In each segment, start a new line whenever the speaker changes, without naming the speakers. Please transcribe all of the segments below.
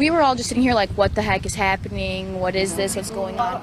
we were all just sitting here like, what the heck is happening? What is this? What's going on?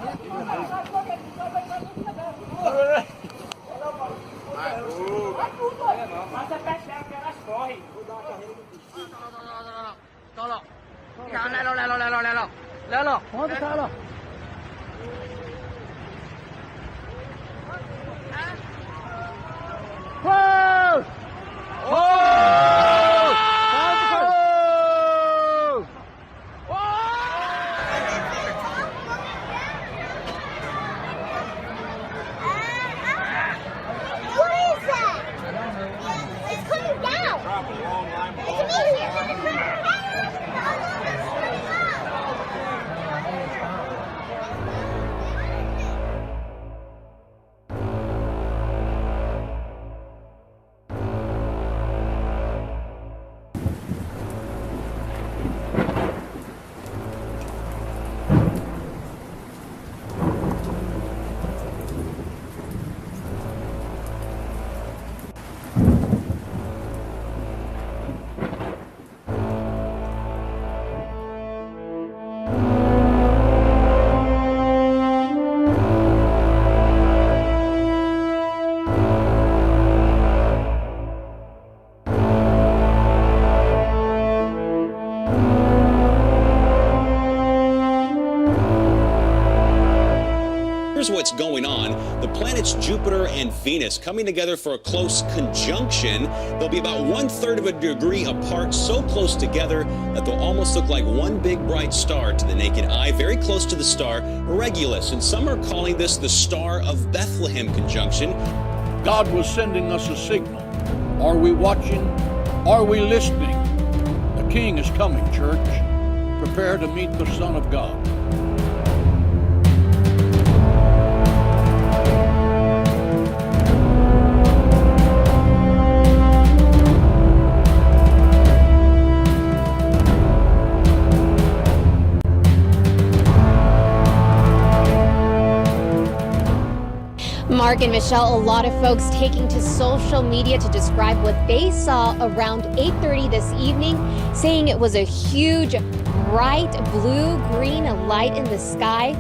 Here's what's going on. The planets Jupiter and Venus coming together for a close conjunction. They'll be about 1/3 of a degree apart, so close together that they'll almost look like one big bright star to the naked eye, very close to the star Regulus. And some are calling this the Star of Bethlehem conjunction.
God was sending us a signal. Are we watching? Are we listening? The King is coming, church. Prepare to meet the Son of God.
Mark and Michelle, a lot of folks taking to social media to describe what they saw around 8:30 this evening, saying it was a huge, bright blue-green light in the sky.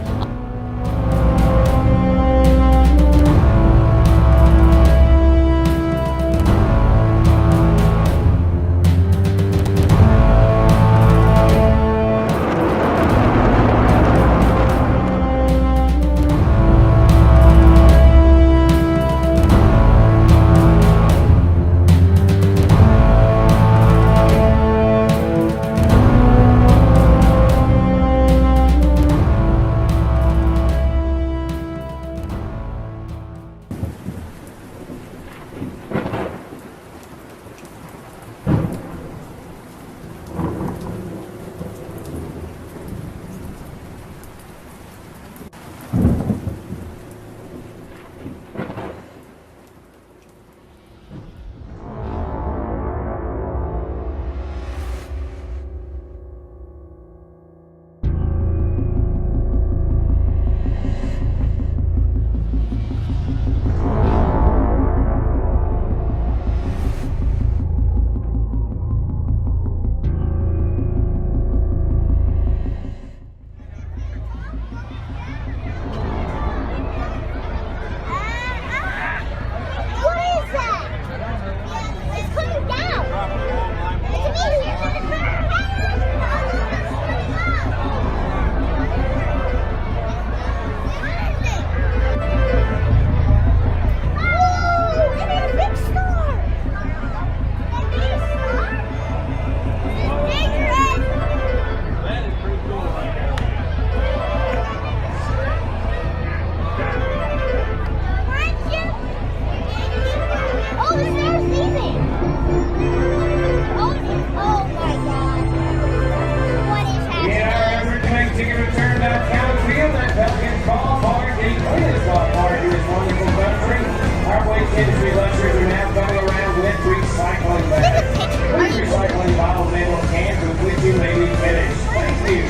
Industry lectures are now coming around with recycling bags. Please recycling bottles and/or cans with which you may be finished. Thank you.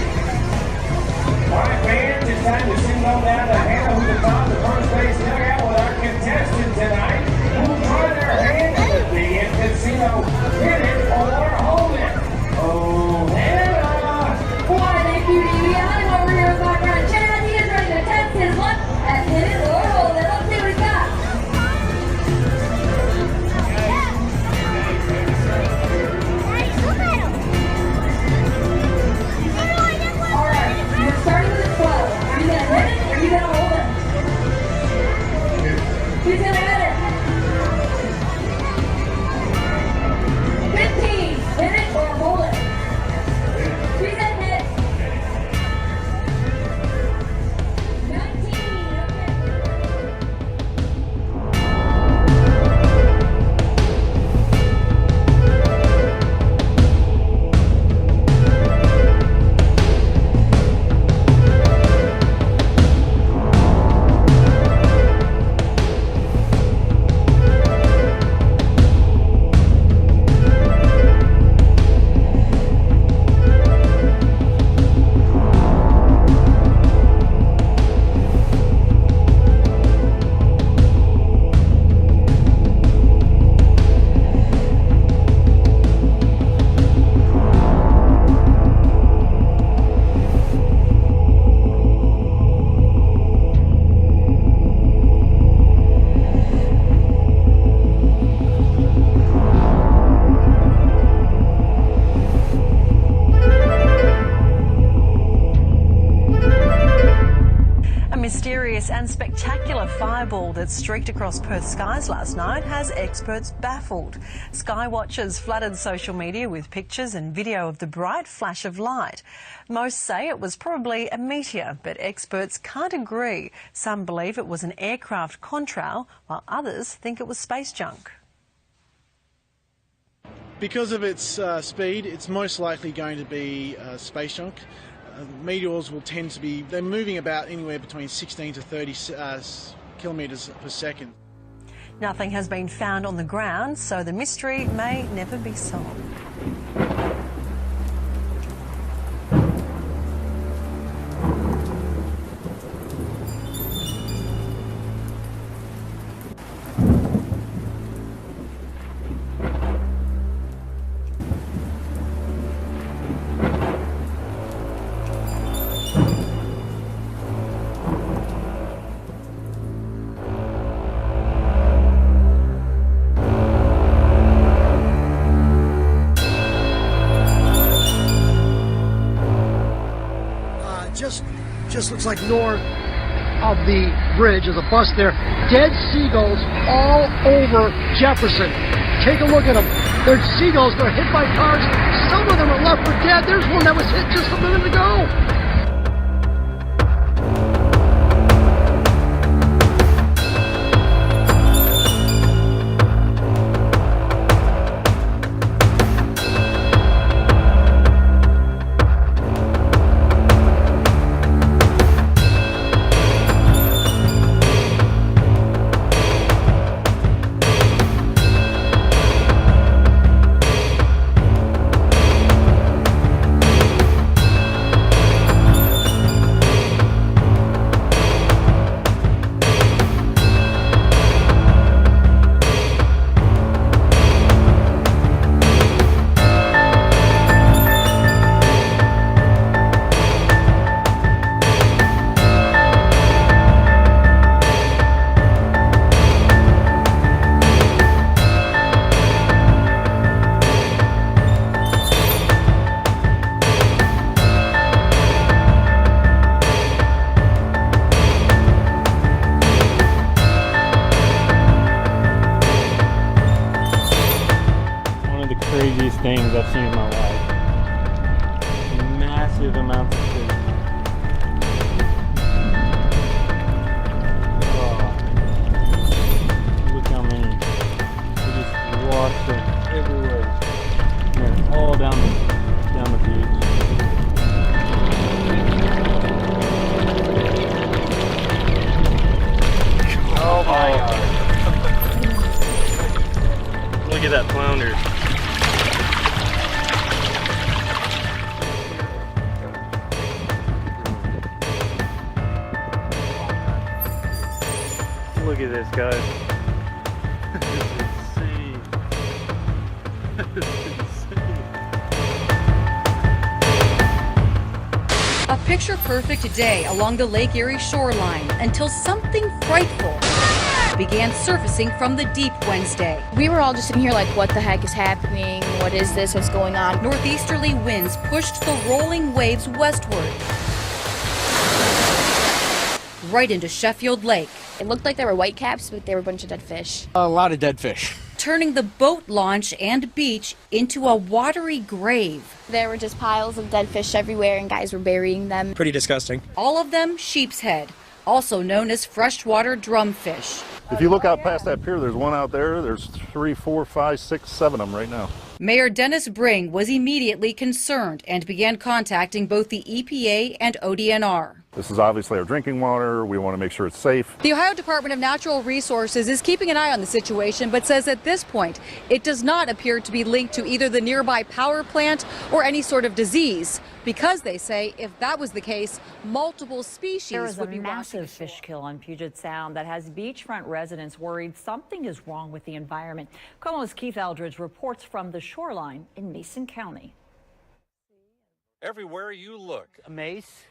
All right, fans, it's time to sing on down to Hannah, who's about the first base dugout with our contestant tonight, who will try their hand at the casino. Hit it or hold it. Oh, Hannah!
fierce and spectacular fireball that streaked across Perth skies last night has experts baffled. Sky watchers flooded social media with pictures and video of the bright flash of light. Most say it was probably a meteor, but experts can't agree. Some believe it was an aircraft contrail, while others think it was space junk.
Because of its speed, it's most likely going to be space junk. Meteors will tend to be, they're moving about anywhere between 16 to 30 kilometres per second.
Nothing has been found on the ground, so the mystery may never be solved.
Just looks like north of the bridge. There's a bus there. Dead seagulls all over Jefferson. Take a look at them. They're seagulls. They're hit by cars. Some of them are left for dead. There's one that was hit just a minute ago.
Craziest things I've seen in my life. Massive amounts of fish. Oh, look how many. They just washed up everywhere. And they're all down the beach. Oh my God. Look at that flounder. Look at this, guys. This is insane. This is insane.
A picture-perfect day along the Lake Erie shoreline until something frightful began surfacing from the deep Wednesday.
We were all just sitting here like, what the heck is happening? What is this? What's going on?
Northeasterly winds pushed the rolling waves westward, right into Sheffield Lake.
It looked like there were whitecaps, but they were a bunch of dead fish.
A lot of dead fish.
Turning the boat launch and beach into a watery grave.
There were just piles of dead fish everywhere, and guys were burying them.
Pretty disgusting.
All of them sheep's head, also known as freshwater drumfish.
If you look out past that pier, there's one out there. There's 3, 4, 5, 6, 7 of them right now.
Mayor Dennis Bring was immediately concerned and began contacting both the EPA and ODNR.
This is obviously our drinking water. We want to make sure it's safe.
The Ohio Department of Natural Resources is keeping an eye on the situation, but says at this point it does not appear to be linked to either the nearby power plant or any sort of disease, because they say if that was the case, multiple species would be washing ashore.
There is a massive fish kill on Puget Sound that has beachfront residents worried something is wrong with the environment. KOMO's Keith Eldridge reports from the shoreline in Mason County.
Everywhere you look,
a mace.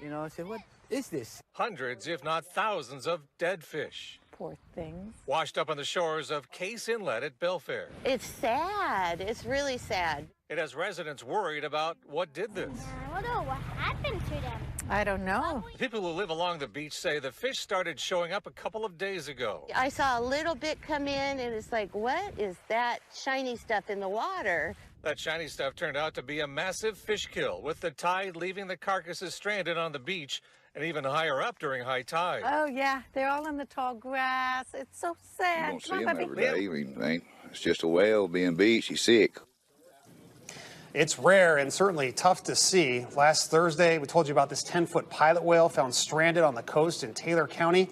You know, I said, what is this?
Hundreds, if not thousands, of dead fish.
Poor things.
Washed up on the shores of Case Inlet at Belfair.
It's sad. It's really sad.
It has residents worried about what did this.
I don't know what happened to them.
I don't know.
People who live along the beach say the fish started showing up a couple of days ago.
I saw a little bit come in, and it's like, what is that shiny stuff in the water?
That shiny stuff turned out to be a massive fish kill, with the tide leaving the carcasses stranded on the beach and even higher up during high tide.
Oh, yeah. They're all in the tall grass. It's so sad.
You don't see them every day or anything. It's just a whale being beached. He's sick.
It's rare and certainly tough to see. Last Thursday, we told you about this 10-foot pilot whale found stranded on the coast in Taylor County.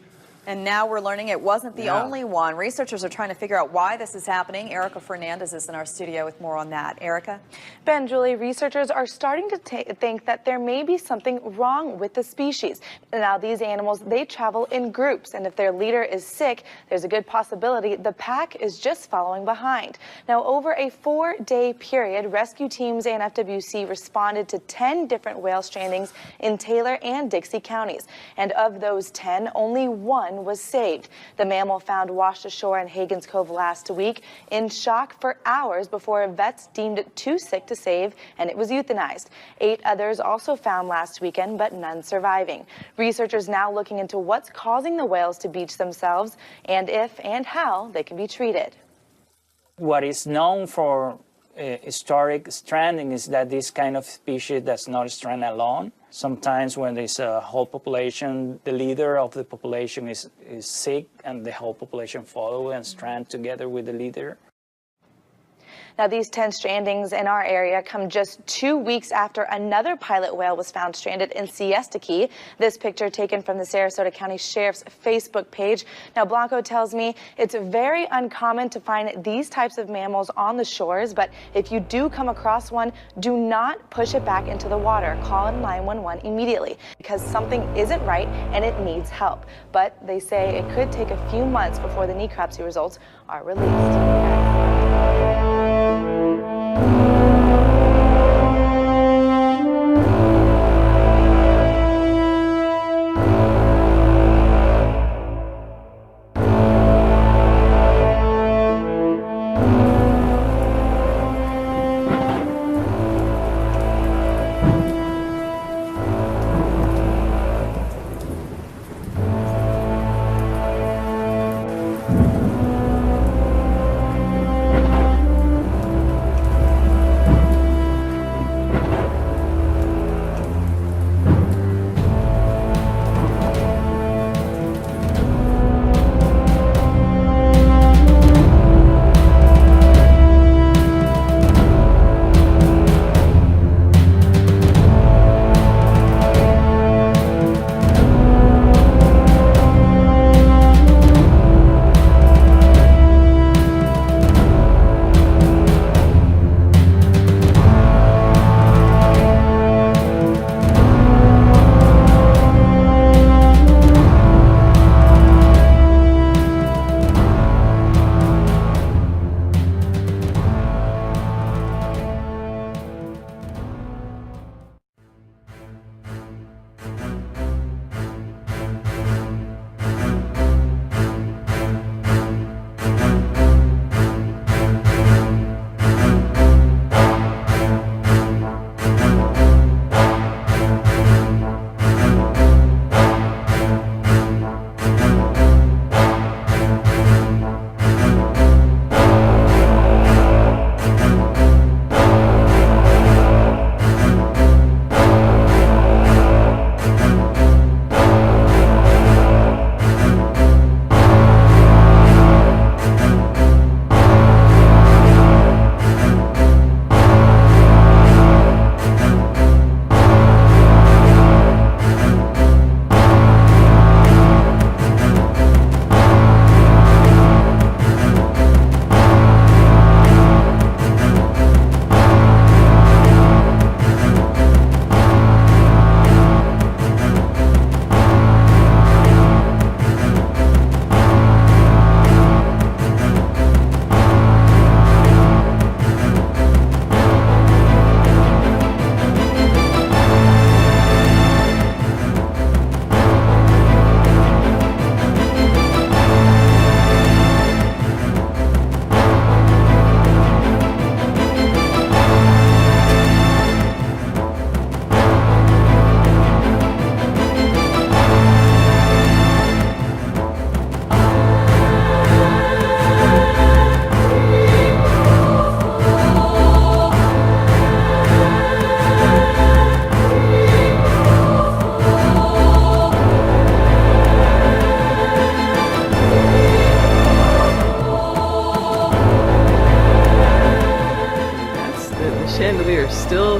And now we're learning it wasn't the only one. Researchers are trying to figure out why this is happening. Erica Fernandez is in our studio with more on that. Erica?
Ben, Julie, researchers are starting to think that there may be something wrong with the species. Now, these animals, they travel in groups, and if their leader is sick, there's a good possibility the pack is just following behind. Now, over a 4-day period, rescue teams and FWC responded to 10 different whale strandings in Taylor and Dixie counties. And of those 10, only one was saved. The mammal found washed ashore in Hagen's Cove last week in shock for hours before vets deemed it too sick to save, and it was euthanized. 8 others also found last weekend, but none surviving. Researchers now looking into what's causing the whales to beach themselves and if and how they can be treated.
What is known for historic stranding is that this kind of species does not strand alone. Sometimes when there's a whole population, the leader of the population is sick and the whole population follow and strand together with the leader.
Now, these 10 strandings in our area come just 2 weeks after another pilot whale was found stranded in Siesta Key. This picture taken from the Sarasota County Sheriff's Facebook page. Now, Blanco tells me it's very uncommon to find these types of mammals on the shores, but if you do come across one, do not push it back into the water. Call 911 immediately because something isn't right and it needs help. But they say it could take a few months before the necropsy results are released.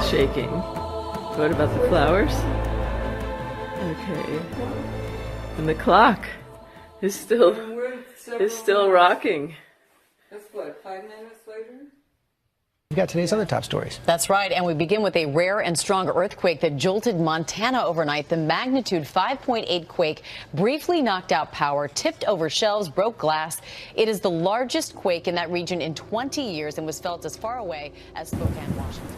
shaking. What about the flowers? Okay. And the clock is still rocking.
That's what, 5 minutes later?
We've got today's other top stories.
That's right, and we begin with a rare and strong earthquake that jolted Montana overnight. The magnitude 5.8 quake briefly knocked out power, tipped over shelves, broke glass. It is the largest quake in that region in 20 years and was felt as far away as Spokane, Washington.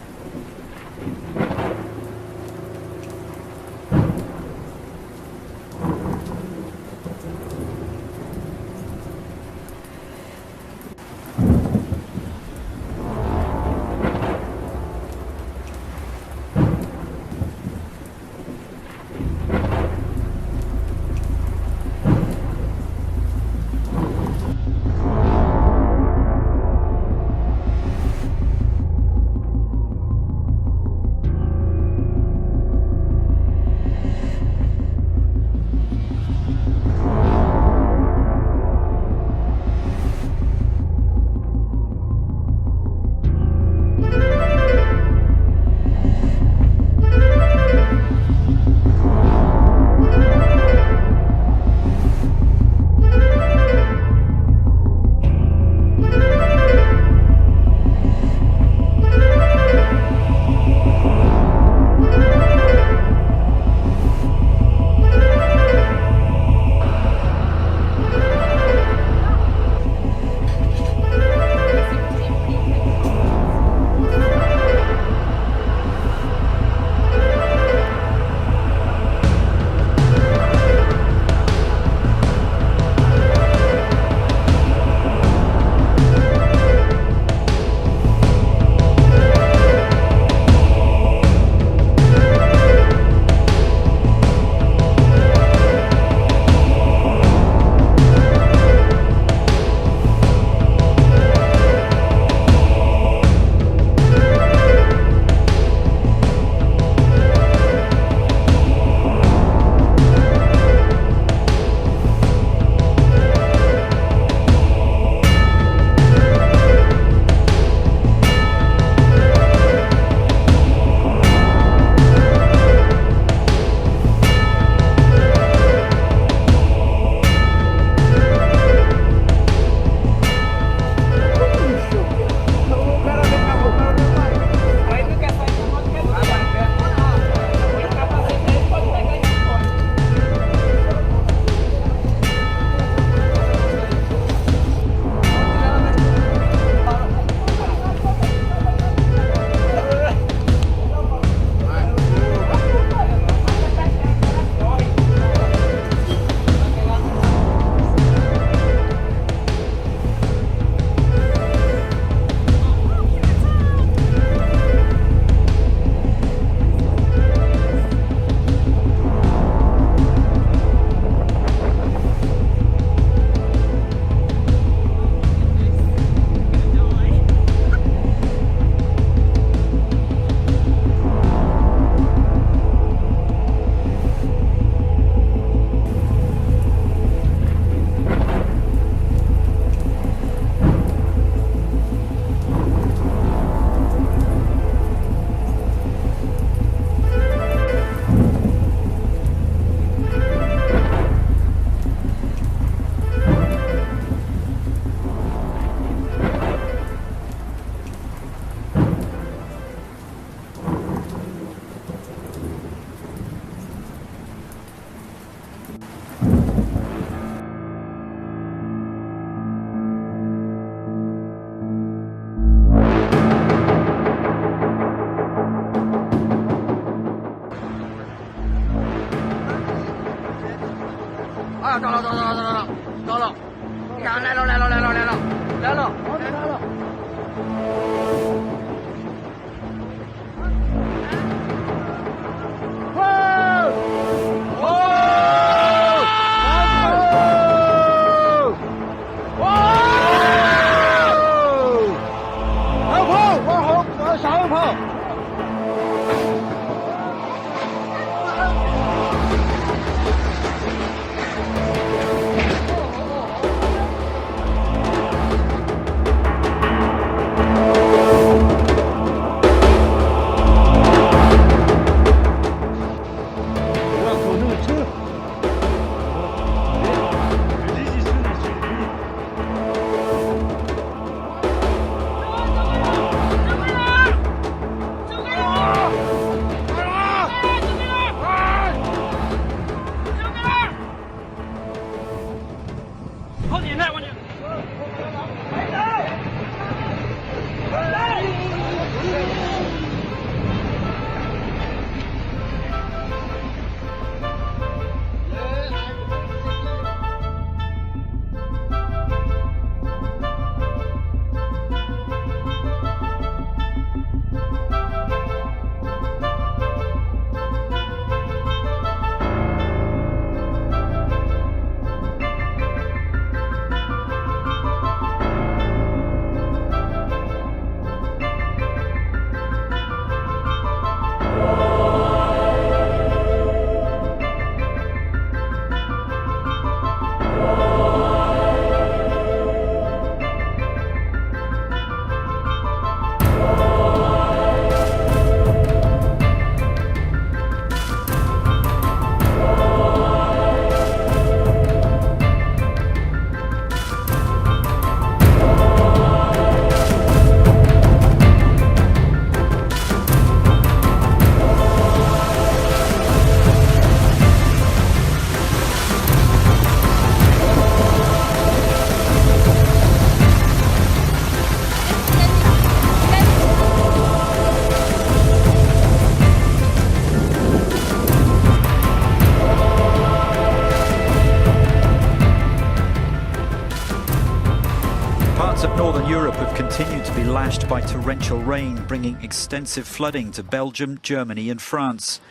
Europe have continued to be lashed by torrential rain, bringing extensive flooding to Belgium, Germany and France.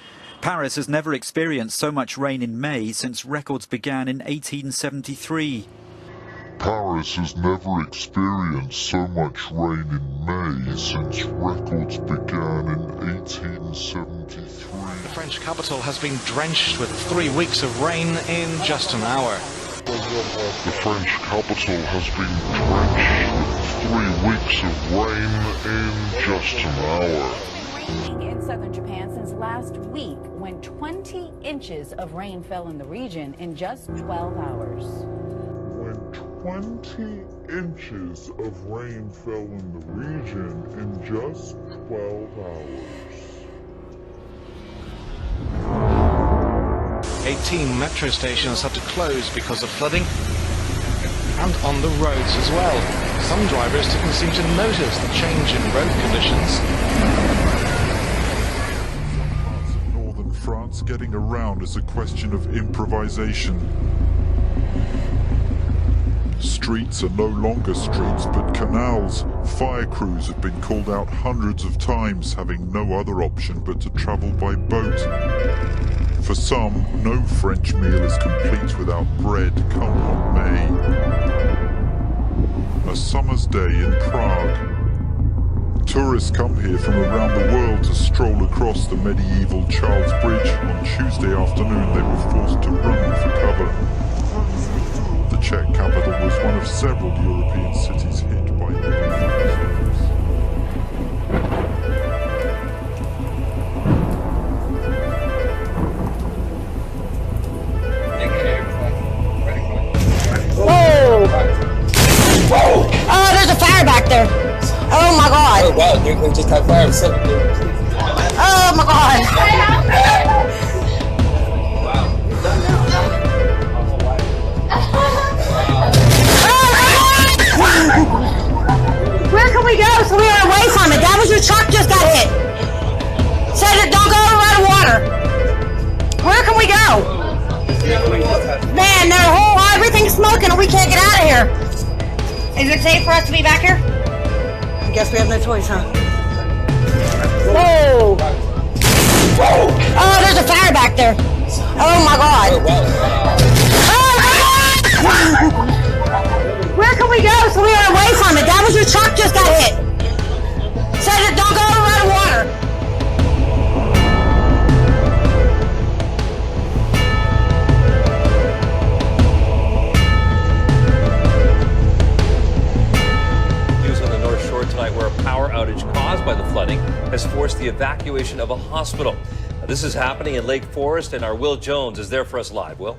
Paris has never experienced so much rain in May since records began in 1873.
Paris has never experienced so much rain in May since records began in 1873.
The French capital has been drenched with 3 weeks of rain in just an hour.
The French capital has been drenched with 3 weeks of rain in just an hour.
Raining in southern Japan since last week when 20 inches of rain fell in the region in just 12 hours.
When 20 inches of rain fell in the region in just 12 hours.
18 metro stations had to close because of flooding, and on the roads as well. Some drivers didn't seem to notice the change in road conditions.
Northern France, getting around is a question of improvisation. Streets are no longer streets but canals. Fire crews have been called out hundreds of times, having no other option but to travel by boat. For some, no French meal is complete without bread, come what may. A summer's day in Prague. Tourists come here from around the world to stroll across the medieval Charles Bridge. On Tuesday afternoon, they were forced to run for cover. The Czech capital was one of several European cities hit by heavy.
Whoa! Oh, there's a fire back there. Oh my god.
Oh wow, we just had fire.
Oh my god. Where can we go so we are away from it? That was your truck just got hit. Said it, don't go around water. Where can we go? Man, everything's smoking and we can't get out of here. Is it safe for us to be back here? I guess we have no choice, huh? Whoa! Whoa! Oh, there's a fire back there. Oh my god. Oh, where can we go so we are away from it? That was your truck just got hit. Said it, don't go around water.
Tonight, where a power outage caused by the flooding has forced the evacuation of a hospital. Now, this is happening in Lake Forest, and our Will Jones is there for us live. Will?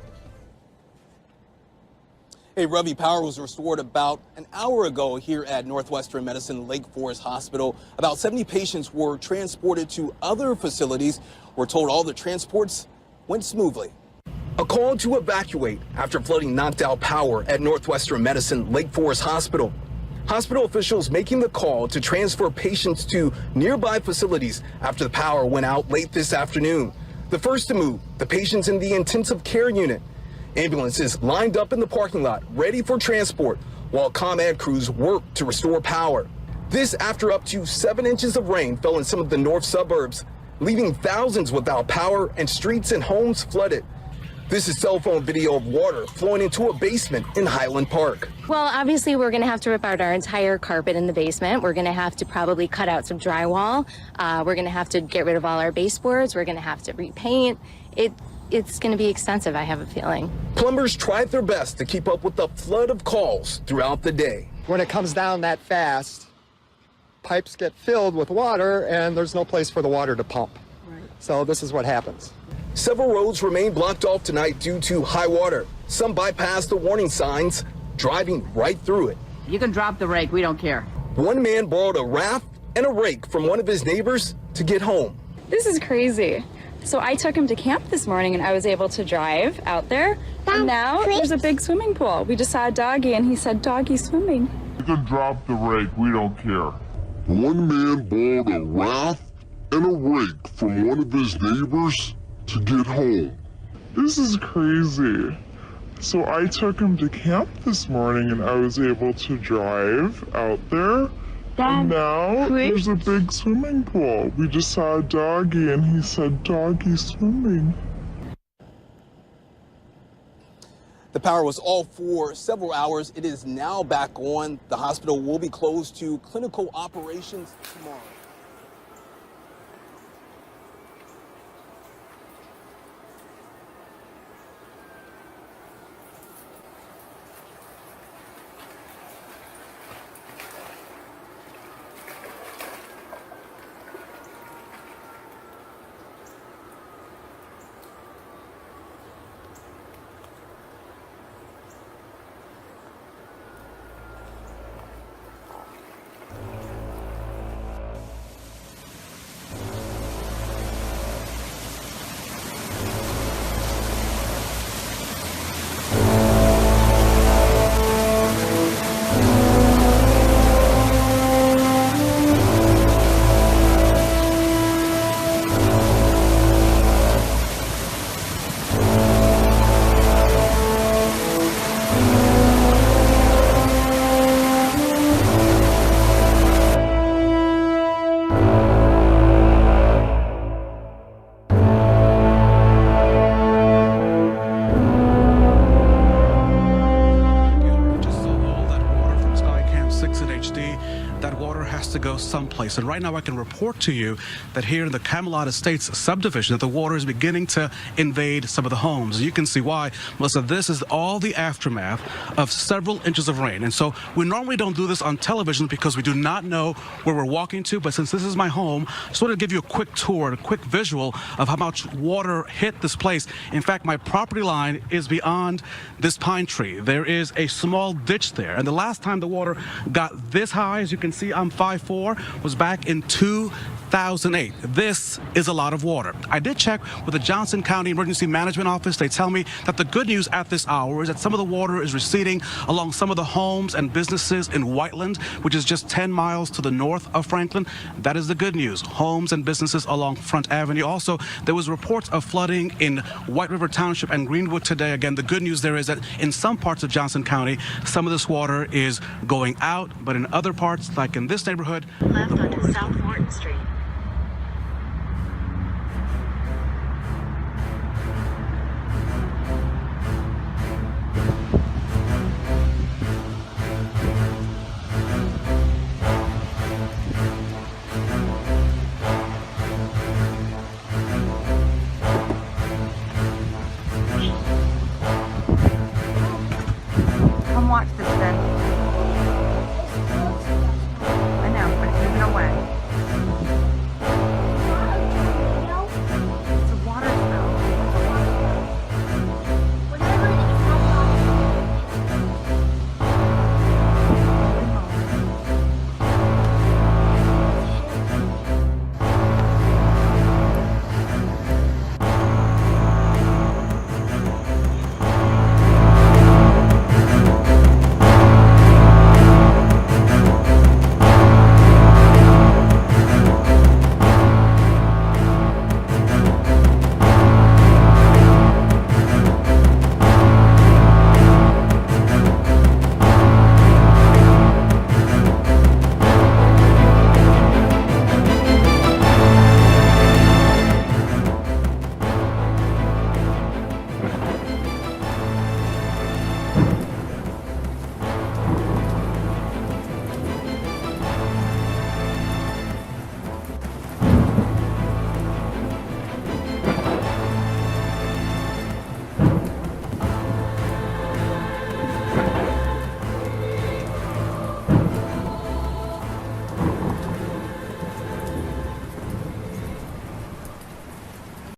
Hey, Ravi, power was restored about an hour ago here at Northwestern Medicine Lake Forest Hospital. About 70 patients were transported to other facilities. We're told all the transports went smoothly. A call to evacuate after flooding knocked out power at Northwestern Medicine Lake Forest Hospital. Hospital officials making the call to transfer patients to nearby facilities after the power went out late this afternoon. The first to move, the patients in the intensive care unit. Ambulances lined up in the parking lot, ready for transport, while ComEd crews worked to restore power. This after up to 7 inches of rain fell in some of the north suburbs, leaving thousands without power and streets and homes flooded. This is cell phone video of water flowing into a basement in Highland Park.
Well, obviously, we're going to have to rip out our entire carpet in the basement. We're going to have to probably cut out some drywall. We're going to have to get rid of all our baseboards. We're going to have to repaint. It's going to be extensive, I have a feeling.
Plumbers tried their best to keep up with the flood of calls throughout the day.
When it comes down that fast, pipes get filled with water and there's no place for the water to pump. Right. So this is what happens.
Several roads remain blocked off tonight due to high water. Some bypassed the warning signs, driving right through it.
You can drop the rake, we don't care.
One man borrowed a raft and a rake from one of his neighbors to get home.
This is crazy. So I took him to camp this morning and I was able to drive out there. And now there's a big swimming pool. We just saw a doggy and he said, "Doggy swimming."
You can drop the rake, we don't care. One man borrowed a raft and a rake from one of his neighbors to get home.
This is crazy.
So I took him to camp this morning and I was able to drive out there. And now there's a big swimming pool. We just saw a doggy and he said, "Doggy swimming."
The power was off for several hours. It is now back on. The hospital will be closed to clinical operations tomorrow.
To go someplace. And right now I can report to you that here in the Camelot Estates subdivision that the water is beginning to invade some of the homes. You can see why, Melissa. This is all the aftermath of several inches of rain. And so we normally don't do this on television because we do not know where we're walking to. But since this is my home, I just want to give you a quick tour, a quick visual of how much water hit this place. In fact, my property line is beyond this pine tree. There is a small ditch there. And the last time the water got this high, as you can see, I'm 5'4", was back in 2008. This is a lot of water. I did check with the Johnson County Emergency Management Office. They tell me that the good news at this hour is that some of the water is receding along some of the homes and businesses in Whiteland, which is just 10 miles to the north of Franklin. That is the good news. Homes and businesses along Front Avenue. Also, there was reports of flooding in White River Township and Greenwood today. Again, the good news there is that in some parts of Johnson County, some of this water is going out, but in other parts, like in this neighborhood,
left onto South Morton Street.